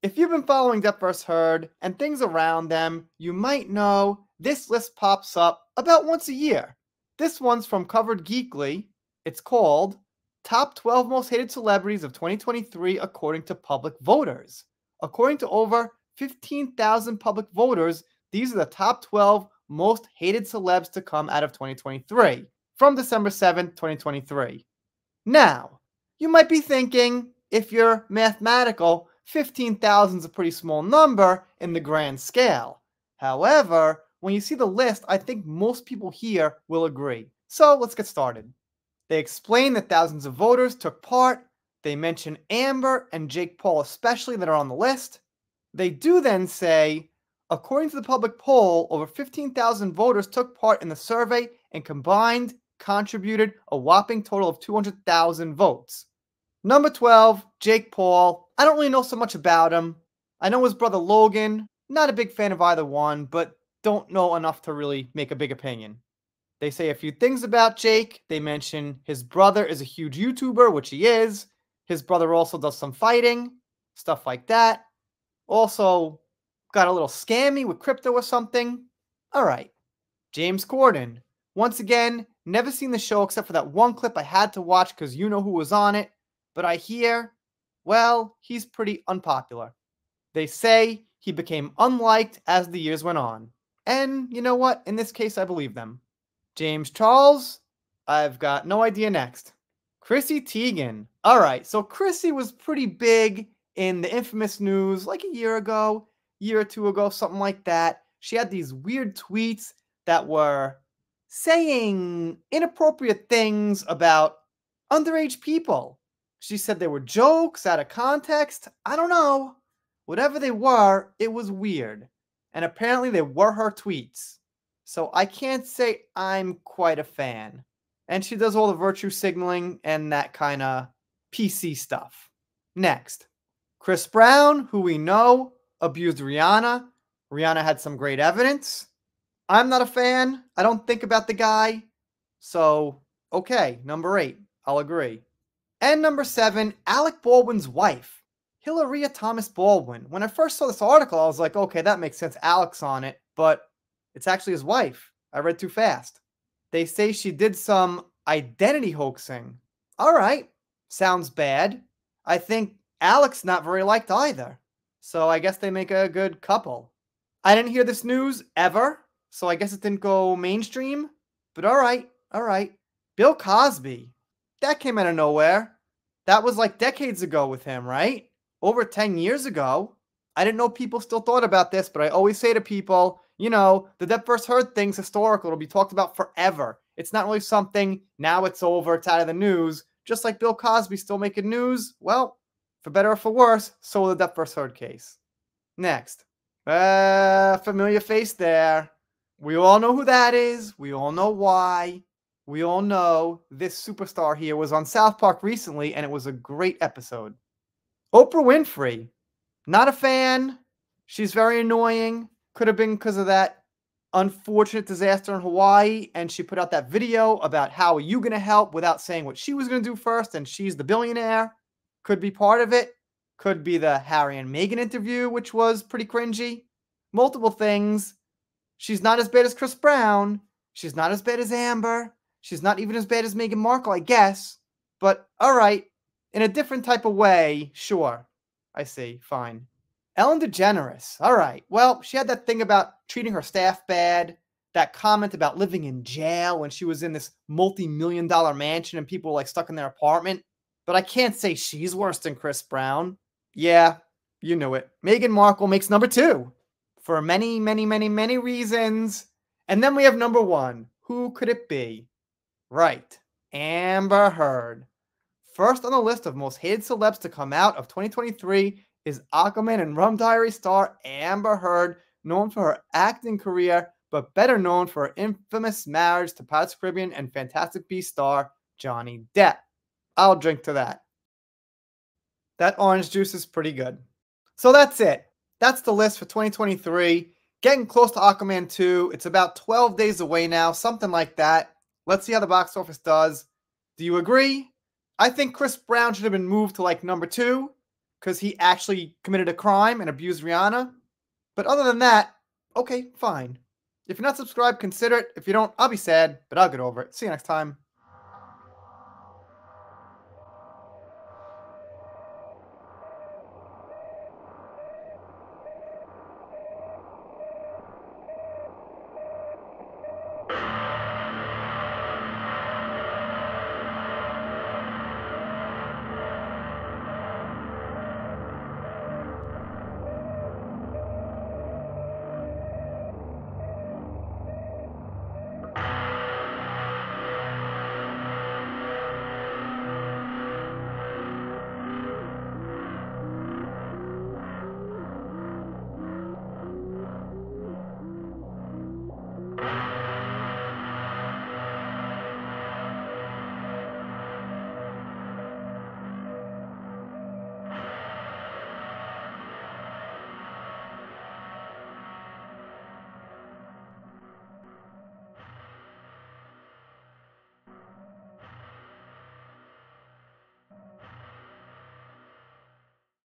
If you've been following Depp vs. Heard and things around them, you might know this list pops up about once a year. This one's from Covered Geekly. It's called Top 12 Most Hated Celebrities of 2023 According to Public Voters. According to over 15,000 public voters, these are the top 12 most hated celebs to come out of 2023 from December 7th, 2023. Now, you might be thinking, if you're mathematical, 15,000 is a pretty small number in the grand scale. However, when you see the list, I think most people here will agree. So let's get started. They explain that thousands of voters took part. They mention Amber and Jake Paul especially that are on the list. They do then say, according to the public poll, over 15,000 voters took part in the survey and combined contributed a whopping total of 200,000 votes. Number 12, Jake Paul. I don't really know so much about him. I know his brother Logan. Not a big fan of either one, but don't know enough to really make a big opinion. They say a few things about Jake. They mention his brother is a huge YouTuber, which he is. His brother also does some fighting, stuff like that. Also got a little scammy with crypto or something. All right. James Corden. Once again, never seen the show except for that one clip I had to watch because you know who was on it. But I hear, well, he's pretty unpopular. They say he became unliked as the years went on. And you know what? In this case, I believe them. James Charles, I've got no idea next. Chrissy Teigen. All right, so Chrissy was pretty big in the infamous news like a year or two ago, something like that. She had these weird tweets that were saying inappropriate things about underage people. She said they were jokes out of context. I don't know. Whatever they were, it was weird. And apparently they were her tweets. So I can't say I'm quite a fan. And she does all the virtue signaling and that kind of PC stuff. Next, Chris Brown, who we know abused Rihanna. Rihanna had some great evidence. I'm not a fan. I don't think about the guy. So, okay, number 8. I'll agree. And number 7, Alec Baldwin's wife, Hilaria Thomas Baldwin. When I first saw this article, I was like, okay, that makes sense. Alec's on it. But it's actually his wife. I read too fast. They say she did some identity hoaxing. All right. Sounds bad. I think Alec's not very liked either. So I guess they make a good couple. I didn't hear this news ever, so I guess it didn't go mainstream. But all right. Bill Cosby. That came out of nowhere. That was like decades ago with him, right? Over 10 years ago. I didn't know people still thought about this, but I always say to people, you know, the Depp vs. Heard thing's historical. It'll be talked about forever. It's not really something, now it's over, it's out of the news. Just like Bill Cosby still making news, well, for better or for worse, so will the Depp vs. Heard case. Next. Familiar face there. We all know who that is. We all know why. We all know this superstar here was on South Park recently, and it was a great episode. Oprah Winfrey. Not a fan. She's very annoying. Could have been because of that unfortunate disaster in Hawaii, and she put out that video about how are you going to help without saying what she was going to do first, and she's the billionaire. Could be part of it. Could be the Harry and Meghan interview, which was pretty cringy. Multiple things. She's not as bad as Chris Brown. She's not as bad as Amber. She's not even as bad as Meghan Markle, I guess. But, all right, in a different type of way, sure. I see, fine. Ellen DeGeneres. All right. Well, she had that thing about treating her staff bad. That comment about living in jail when she was in this multi-million-dollar mansion and people were like stuck in their apartment. But I can't say she's worse than Chris Brown. Yeah, you knew it. Meghan Markle makes number 2 for many, many, many, many reasons. And then we have number 1. Who could it be? Right. Amber Heard. First on the list of most hated celebs to come out of 2023 is Aquaman and Rum Diary star Amber Heard, known for her acting career, but better known for her infamous marriage to Pirates of the Caribbean and Fantastic Beasts star Johnny Depp. I'll drink to that. That orange juice is pretty good. So that's it. That's the list for 2023. Getting close to Aquaman 2. It's about 12 days away now, something like that. Let's see how the box office does. Do you agree? I think Chris Brown should have been moved to like number 2. because he actually committed a crime and abused Rihanna. But other than that, okay, fine. If you're not subscribed, consider it. If you don't, I'll be sad, but I'll get over it. See you next time.